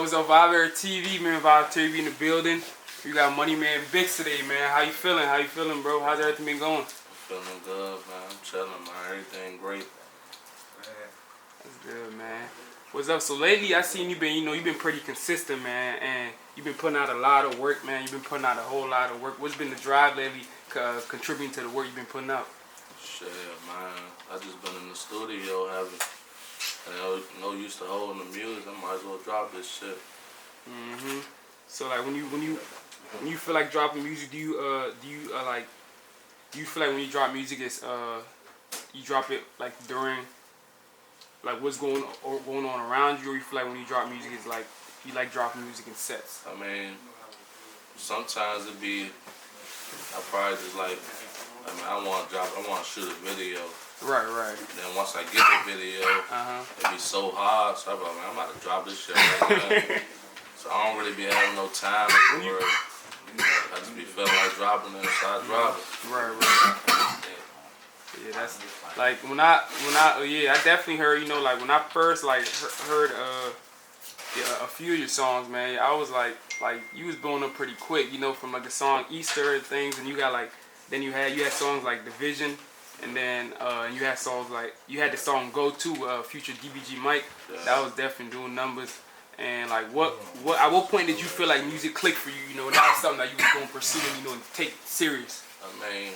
what's up, Vibe TV, man? Vibe TV in the building. We got Moneyman Bix today, man. How you feeling? How you feeling, bro? How's everything been going? Feeling good, man. I'm chilling, man. Everything great. That's good, man. What's up? So lately, I seen you been, you've been pretty consistent, man, and you've been putting out a lot of work, man. You've been putting out a whole lot of work. What's been the drive lately, contributing to the work you've been putting out? Shit, man. I just been in the studio having, no use to holding the music. I might as well drop this shit. So like when you feel like dropping music, do you feel like when you drop music, it's you drop it like during like what's going on around you, or you feel like when you drop music, it's like you like dropping music in sets? I mean, sometimes it be, I probably just like, I want to shoot a video. Right. Then once I get the video, it be so hard, so I'm like, man, I'm about to drop this shit right now. So I don't really be having no time for it. I just be feeling like dropping it, so I drop it. Right. Yeah, that's like when I definitely heard, like when I first like heard a few of your songs, man, I was like you was blowing up pretty quick, from like the song Easter and things, and you got like, then you had songs like Division, and then you had songs like, you had the song Go To, Future DBG Mike, that was definitely doing numbers. And like at what point did you feel like music clicked for you, that was something that you was going to pursue and take serious? I mean,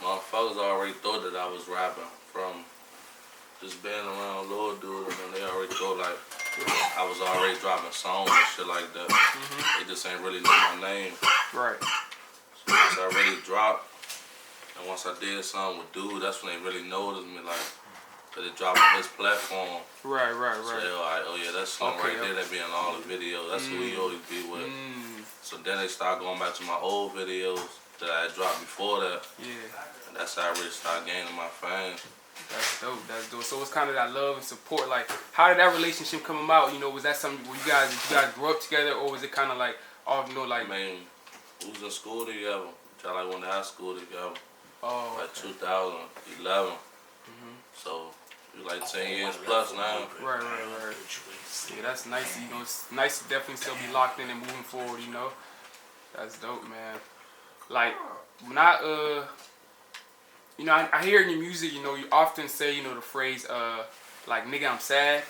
motherfuckers already thought that I was rapping from just being around little dudes, and they already thought like I was already dropping songs and shit like that. They just ain't really know my name. Right. So once I really dropped, and once I did something with dude, that's when they really noticed me, like, that it dropped on his platform. Right. So they were like, oh yeah, that's Slim right there that be in all the videos. That's who he always be with. So then they started going back to my old videos that I had dropped before that. Yeah. And that's how I really started gaining my fame. That's dope. So it's kind of that love and support. Like, how did that relationship come about? Was that something where you guys grew up together, or was it kind of like, like? I mean, we was in school together. Y'all like went to high school together. Oh. Like 2011. So we like 10 years plus now. Right. Yeah, that's nice. It's nice to definitely still be locked in and moving forward. That's dope, man. Like when I hear in your music, you often say, the phrase, like, nigga, I'm sad.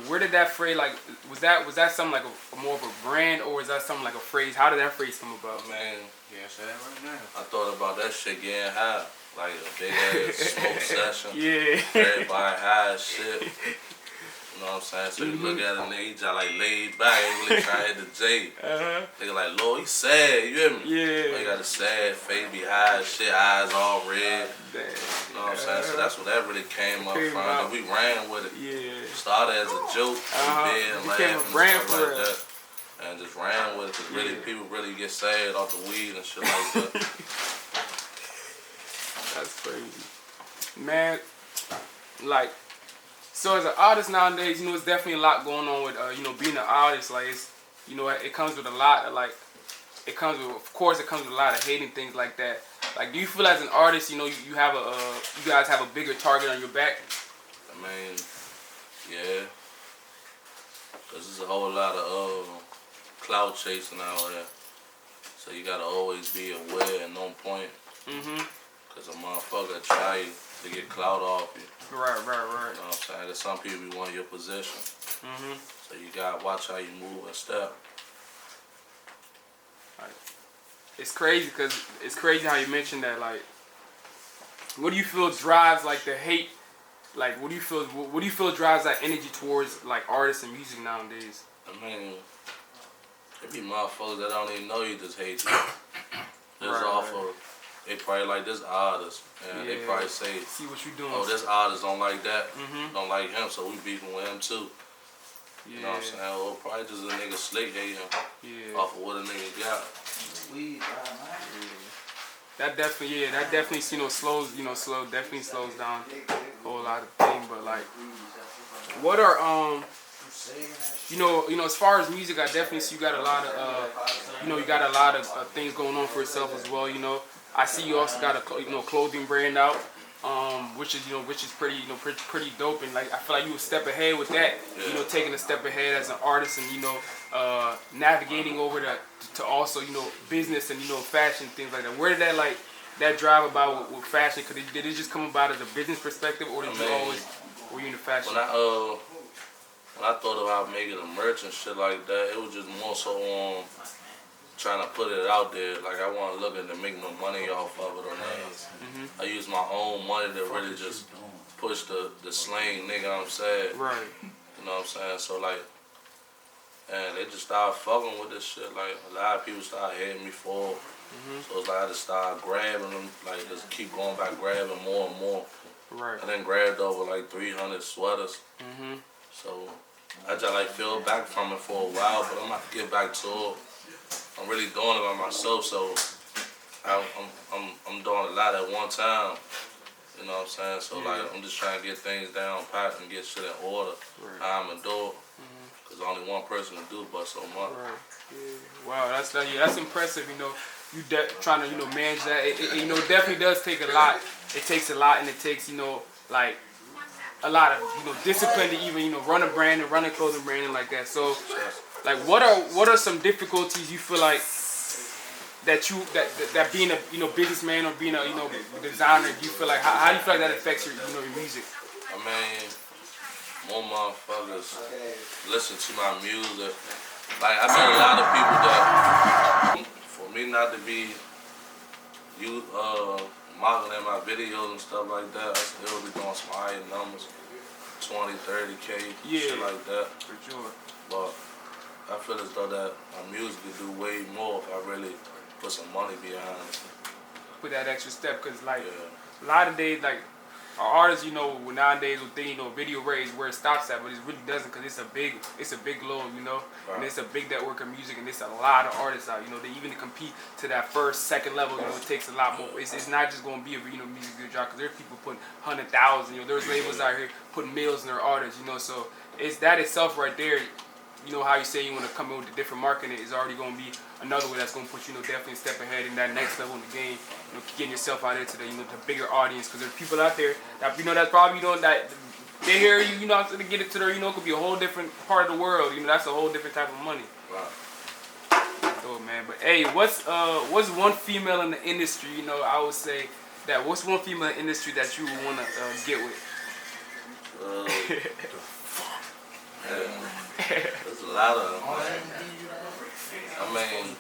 Where did that phrase, like, was that something like a more of a brand, or is that something like a phrase? How did that phrase come about? Man, I thought about that shit getting high, like a big ass smoke session. Yeah. Everybody high as shit. You know what I'm saying? So you look at a nigga, he just like laid back, ain't really trying to hit the J. Nigga like, Lord, he sad, you hear me? Yeah. He got a sad face, be high as shit, eyes all red. Damn. You know what I'm saying? So that's what that really came up from. And we ran with it. Yeah. Started as a joke, we laughing and stuff like that. And just ran with it, because really people really get sad off the weed and shit like that. That's crazy. Man, like, so as an artist nowadays, it's definitely a lot going on with, being an artist. Like, it's, it comes with a lot of, like, of course it comes with a lot of hating, things like that. Like, do you feel as an artist, you have you guys have a bigger target on your back? I mean, yeah. Because there's a whole lot of cloud chasing out here. So you gotta always be aware and on point. Because a motherfucker try to get clout off you. Right. You know what I'm saying? There's some people who want your position. So you gotta watch how you move and step. Like, it's crazy how you mentioned that. Like, what do you feel drives like the hate? Like, what do you feel drives that energy towards like artists and music nowadays? I mean, there be motherfuckers that don't even know you just hate you. Just off of, they probably like this artist, and they probably say, see what you doing. Oh, this artist don't like that, don't like him, so we beefing with him too. You know what I'm saying? Or probably just a nigga slick hate him off of what a nigga got. That definitely slows down a whole lot of things. But like, what are as far as music, I definitely see you got a lot of things going on for yourself as well. I see you also got a clothing brand out. which is pretty, pretty dope, and like I feel like you a step ahead with that, taking a step ahead as an artist, and navigating over to also business and fashion, things like that. Where did that drive about with fashion? Did it just come about as a business perspective, or did you always were you into fashion? When I thought about making a merch and shit like that, it was just more so on trying to put it out there. Like, I wasn't looking to make no money off of it or nothing. I used my own money to really just push the slang, nigga, what I'm saying? Right. You know what I'm saying? So, like, and they just started fucking with this shit. Like, a lot of people started hitting me for it. So it's like I just started grabbing them, like, just keep going back grabbing more and more. Right. I then grabbed over like 300 sweaters. So I just like fell back from it for a while, but I'm about to get back to it. I'm really doing it by myself, so I'm doing a lot at one time. You know what I'm saying? So like I'm just trying to get things down pat and get shit in order. How I'ma do it. Cause only one person can do but so much. Right. Yeah. Wow, that's impressive. You trying to manage that. It definitely does take a lot. It takes a lot, and it takes like a lot of discipline to even run a brand and run a clothing brand and like that. So like what are some difficulties you feel like that being a businessman or being a designer, do you feel like how do you feel like that affects your your music? I mean, more motherfuckers listen to my music. Like I met a lot of people that for me not to be modeling my videos and stuff like that, I still be doing some higher numbers, 20, 30K, shit like that. For sure. But I feel as though that my music could do way more if I really put some money behind it. Put that extra step, cause like a lot of days, like our artists, nowadays will think video rate is where it stops at, but it really doesn't, cause it's a big load, and it's a big network of music, and it's a lot of artists out, they even to compete to that first, second level, it takes a lot more. It's not just gonna be a music video drop, cause there's people putting 100,000, there's labels out here putting millions in their artists, so it's that itself right there. How you say you want to come in with a different marketing is already going to be another way that's going to put you definitely a step ahead in that next level in the game. Getting yourself out there to the the bigger audience, because there's people out there that that probably that they hear you to get it to their could be a whole different part of the world. That's a whole different type of money. Right. Oh man, but hey, what's one female in the industry? I would say that what's one female in the industry that you would want to get with? There's a lot of them. I mean,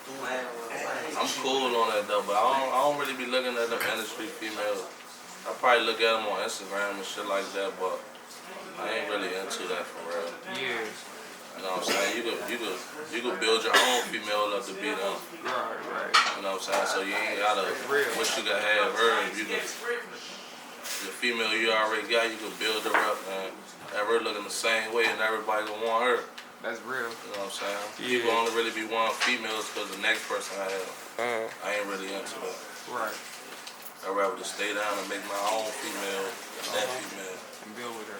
I'm cool on that though, but I don't really be looking at them industry females. I probably look at them on Instagram and shit like that, but I ain't really into that for real. Yeah. You know what I'm saying? You could build your own female up to be them. Right. You know what I'm saying? So you ain't gotta wish you could have her. The female you already got, you can build her up and have her looking the same way, and everybody gonna want her. That's real. You know what I'm saying? Yeah. People only really be wanting females because the next person I have, I ain't really into that. Right. I'd rather just stay down and make my own female, that female, and build with her.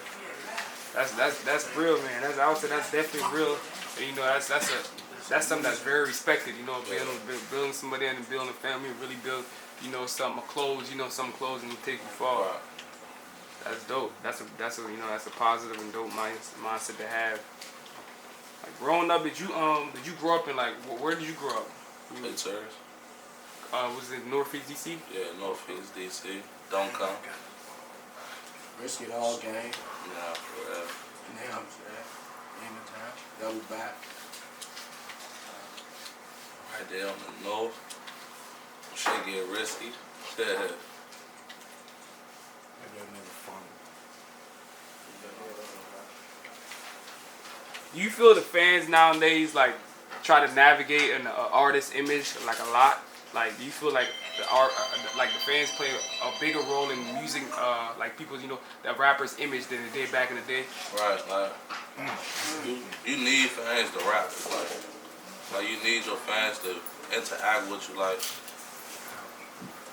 That's real, man. I would say that's definitely real. And, that's something that's very respected. Building somebody and building a family, really build something clothes, something clothes and take you far. Right. That's dope. That's a positive and dope mindset to have. Like growing up, did you grow up in where did you grow up? It's hers. Was it Northeast DC? Yeah, Northeast DC. Don't come. Risk it all game. Nah, forever. Now I'm sad. Name of time. Double back. Right there on the north. Shit get risky. Do you feel the fans nowadays try to navigate an artist's image a lot? Do you feel like the fans play a bigger role in music, people's that rappers' image than they did back in the day? Right, you need fans to rap. Like you need your fans to interact with you. Like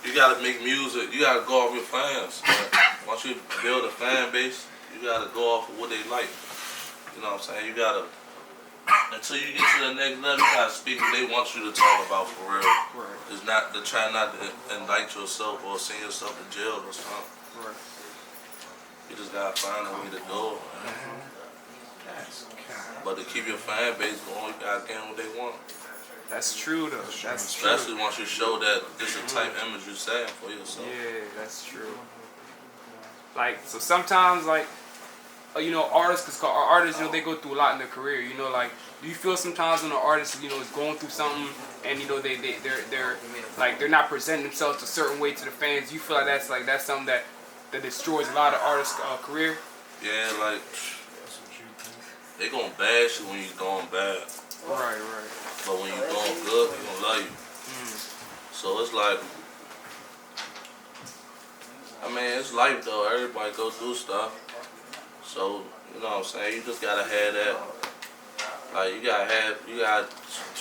you gotta make music. You gotta go off your fans. Once you build a fan base, you gotta go off of what they like. You know what I'm saying? You gotta until you get to the next level, you gotta speak what they want you to talk about for real. Right. It's not to try not to indict yourself or send yourself to jail or something. Right. You just gotta find a way to do it. But to keep your fan base going, you gotta get them what they want. That's true though. That's Especially true. once you show that this is the type of image you're saying for yourself. Yeah, that's true. Like, so sometimes, like, you know, artists, cause artists, you know, they go through a lot in their career. You know, like, do you feel sometimes when an artist, you know, is going through something and you know they're like they're not presenting themselves a certain way to the fans? You feel like that's something that destroys a lot of artists' career? Yeah, like they gonna bash you when you're doing bad. Right. But when you're doing good, they gonna love you. So it's like, I mean, it's life though. Everybody go through stuff. So, you know what I'm saying? You just gotta have that. Like, you got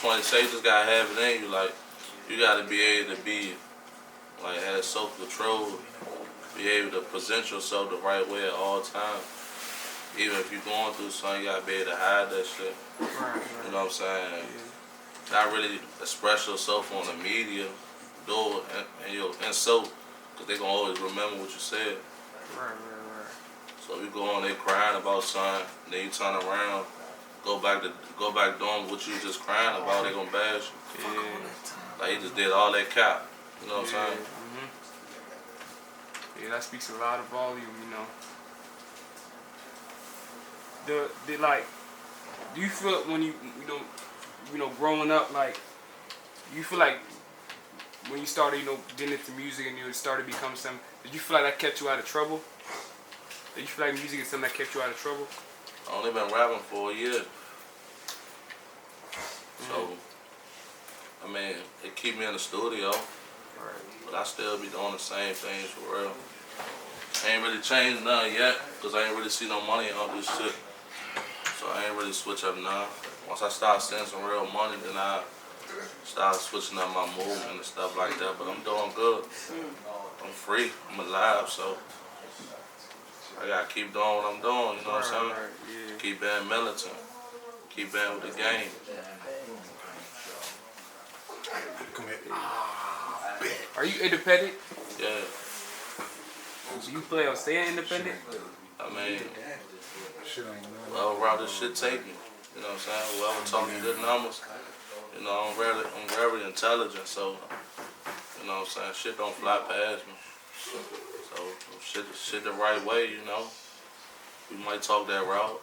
20 seconds, just gotta have it in you. Like, you gotta be able to be, like, have self-control, be able to present yourself the right way at all times. Even if you're going through something, you gotta be able to hide that shit. Right. You know what I'm saying? Not really express yourself on the media, do it and so, because they gonna always remember what you said. Right. So you go on, they crying about something, then you turn around, go back doing what you just crying about, they gonna bash you. Yeah. Like, he just did all that cap. You know what I'm saying? Yeah, that speaks a lot of volume, you know. The like, do you feel when you know growing up, like, you feel like when you started, you know, getting into music and you started to become something, did you feel like that kept you out of trouble? Did you feel like music is something that kept you out of trouble? I only been rapping for a year. So, I mean, it keep me in the studio, but I still be doing the same things for real. I ain't really changed nothing yet, because I ain't really see no money on this shit. So I ain't really switch up now. Once I start seeing some real money, then I start switching up my movement and stuff like that. But I'm doing good. I'm free. I'm alive, so I gotta keep doing what I'm doing, you know what I'm saying? Yeah. Keep being militant. Keep being with the game. Are you independent? Yeah. Do you play or stay independent? I mean, whoever route this shit take me. You know what I'm saying? Whoever talking good numbers, you know, I'm very intelligent, so, you know what I'm saying? Shit don't fly past me. So, shit the right way, you know. We might talk that route.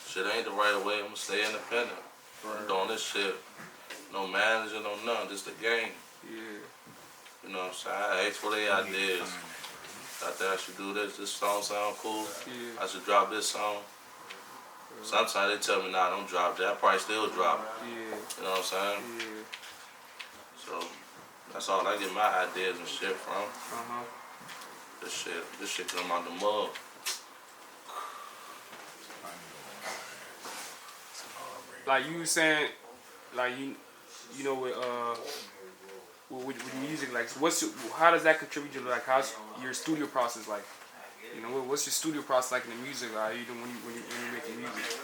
Shit ain't the right way, I'm gonna stay independent. I'm doing this shit. No manager, no nothing, just the game. Yeah. You know what I'm saying? I ask for their ideas. I think I should do this song sound cool. Yeah. I should drop this song. Sometimes they tell me, nah, don't drop that. I probably still drop it. Yeah. You know what I'm saying? Yeah. So that's all I get my ideas and shit from. This shit come out the mug. Like you saying, like you know with music, like how does that contribute to, like, how's your studio process like? You know, what's your studio process like in the music? Like, you know, when you making music?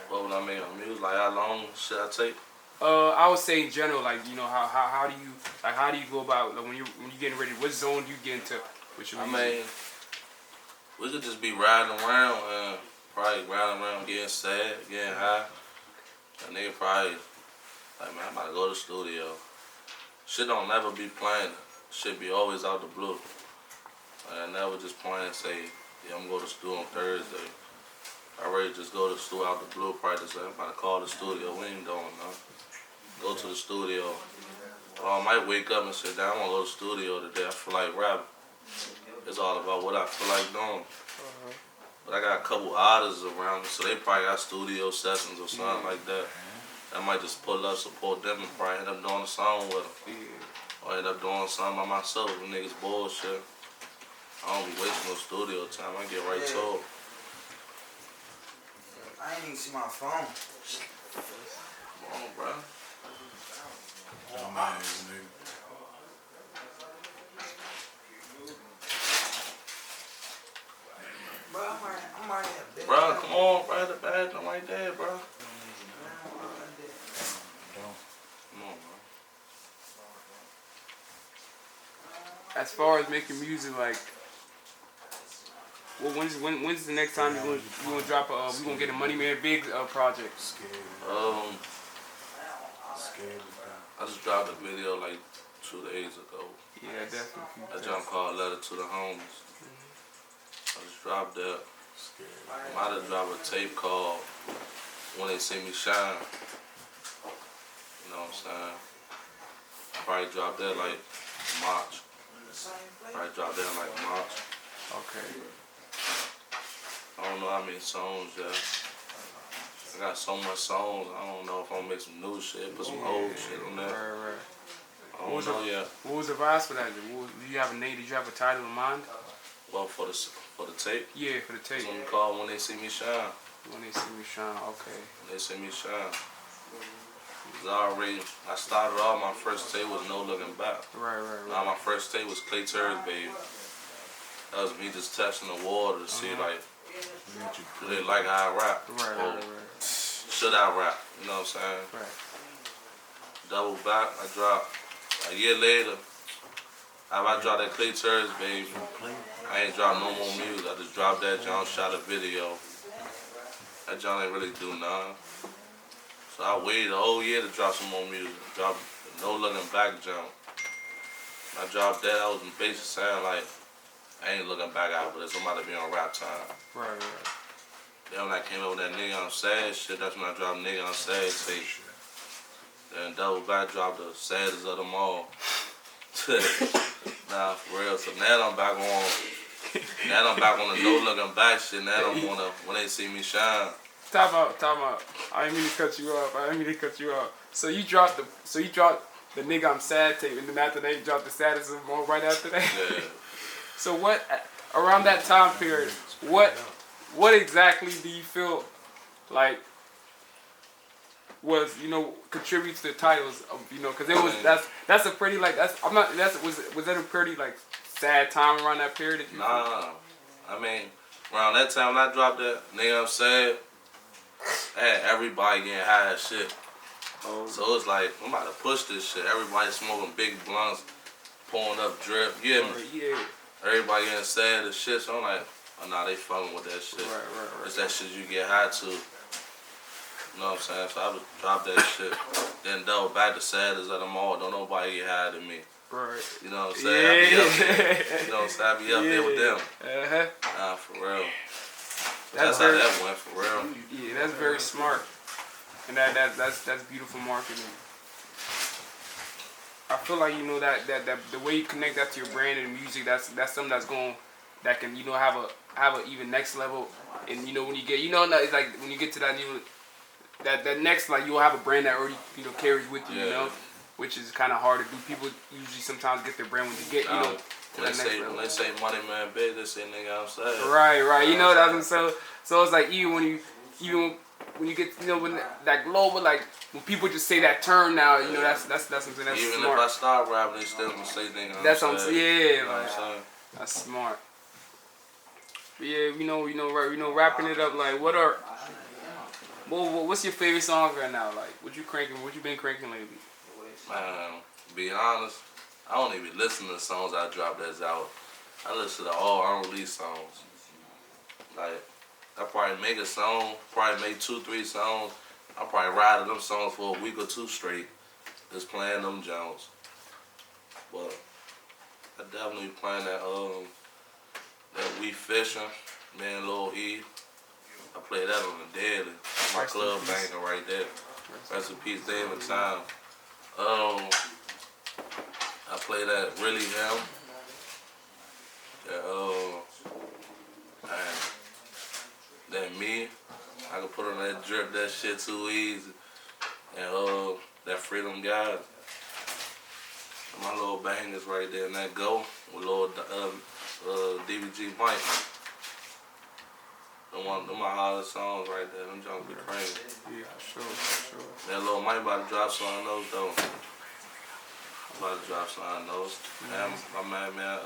What would I make on music? Like, how long should I take? I would say in general, like, you know, how do you go about, like, when you getting ready? What zone do you get into with your music? I mean, we could just be riding around and probably riding around getting sad, getting high. And nigga probably like, man, I'm about to go to the studio. Shit don't never be playing. Shit be always out the blue. I never just plan and say, yeah, I'm going to the studio on Thursday. I already just go to the studio out the blue, probably just say, I'm about to call the studio. We ain't doing nothing. Go to the studio. Or I might wake up and say, damn, I want to go to the studio today. I feel like rapping. It's all about what I feel like doing. But I got a couple artists around me, so they probably got studio sessions or something like that. I might just pull up, support them, and probably end up doing a song with them. Or end up doing something by myself. When niggas bullshit. I don't be wasting no studio time. I get right to it. I ain't even see my phone. Come on, bro. Bro, I'm already a bitch. Bro, come on, bro. The bag, I'm right there, bro. as far as making music, like, well, when's the next time you gonna drop a we gonna get a Moneyman big project? I just dropped a video like 2 days ago. Yeah, definitely. A jump called Letter to the Homies. I just dropped that. I might have dropped a tape called When They See Me Shine. You know what I'm saying? I probably dropped that like March. Probably dropped that like March. Okay. I don't know how many songs yet. I got so much songs. I don't know if I'm gonna make some new shit, put some old shit on there. Right. I don't know yet. What was the vibes for that? Did you have a name? Did you have a title in mind? Well, for the tape. Yeah, for the tape. It's one called When They See Me Shine. When They See Me Shine. Okay. When They See Me Shine. I started off, my first tape was No Looking Back. Right. Now my first tape was Clay Turd Baby. That was me just testing the water to see like, do they like how I rap? Right. Should I rap? You know what I'm saying? Right. Double Back, I dropped a year later. After I dropped that Clay Turd Baby, I ain't dropped no more music. I just dropped that John, shot a video. That John ain't really do nothing. So I waited a whole year to drop some more music. Drop No Looking Back jump. I dropped that. I was basically saying like, I ain't looking back out, but it's about to be on rap time. Right. Then when I came up with that Nigga I'm Sad shit, that's when I dropped Nigga I'm Sad tape. Then Double Back dropped the Saddest of them all. Nah, for real. So now I'm back on the No Looking Back shit. Now I'm on the When They See Me Shine. Time out. I didn't mean to cut you off. So you dropped the Nigga I'm Sad tape, and then after that you dropped the Saddest of them all right after that? Yeah. So what, around that time period, what exactly do you feel like was, contribute to the titles of, because it was, that's a pretty, like, was that a pretty, like, sad time around that period? Nah, I mean, around that time when I dropped that Nigga I'm Sad, I had everybody getting high as shit. Oh. So it's like, I'm about to push this shit. Everybody smoking big blunts, pouring up drip, you get me? Yeah. Everybody getting sad as shit, so I'm like, oh nah, they fucking with that shit. Right. It's that shit you get high to. You know what I'm saying? So I would drop that shit. Then Double Back, the Saddest of them all. Don't nobody get high than me. Right. You know what I'm saying? I be up there. You know what I'm saying? I be up there with them. Nah, for real. That's how that went, for real. Yeah, that's very smart. And that's beautiful marketing. I feel like that the way you connect that to your brand and music, that's something that can have a even next level. And when you get it's like when you get to that that next, like, you'll have a brand that already carries with you, which is kind of hard to do. People usually sometimes get their brand when they get to that next level. When they say Moneyman big, they say Nigga I'm Sad. Right. You know that's so it's like even when you get when that global, like when people just say that term now, that's something that's even smart. If I start rapping, they still gonna say Nigga I'm Sad. That's what I'm saying. Yeah, you know what I'm saying? That's smart. But yeah, wrapping it up, like what's your favorite song right now? Like what you been cranking lately? Man, to be honest, I don't even listen to the songs I drop that's out. I listen to all unreleased songs. Like, I probably make a song, probably make 2-3 songs. I probably ride to them songs for a week or two straight, just playing them Jones. But I definitely playing that We Fishing, me and Lil E. I play that on the daily. That's my club banger right there. Rest in peace, David Time. I play that Really Him. And then Me. I can put on that drip, that shit too easy. And that Freedom God. My little bangers right there, and that Go with little DBG Mike. Them my hardest songs right there. Them jumps be crazy. Yeah, sure. That little Mike about to drop some on those though. About to drop some on those. And my man,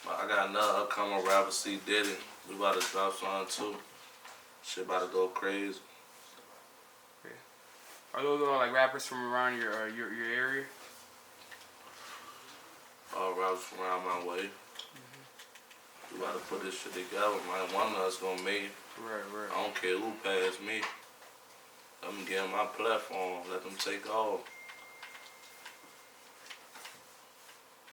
I got another upcoming rapper, C Diddy. We about to drop some too. Shit about to go crazy. Okay. Are those all like rappers from around your area? all routes around my way. We gotta put this shit together, man. One of us gonna make it. Right. I don't care who passed me. Let them get on my platform. Let them take off.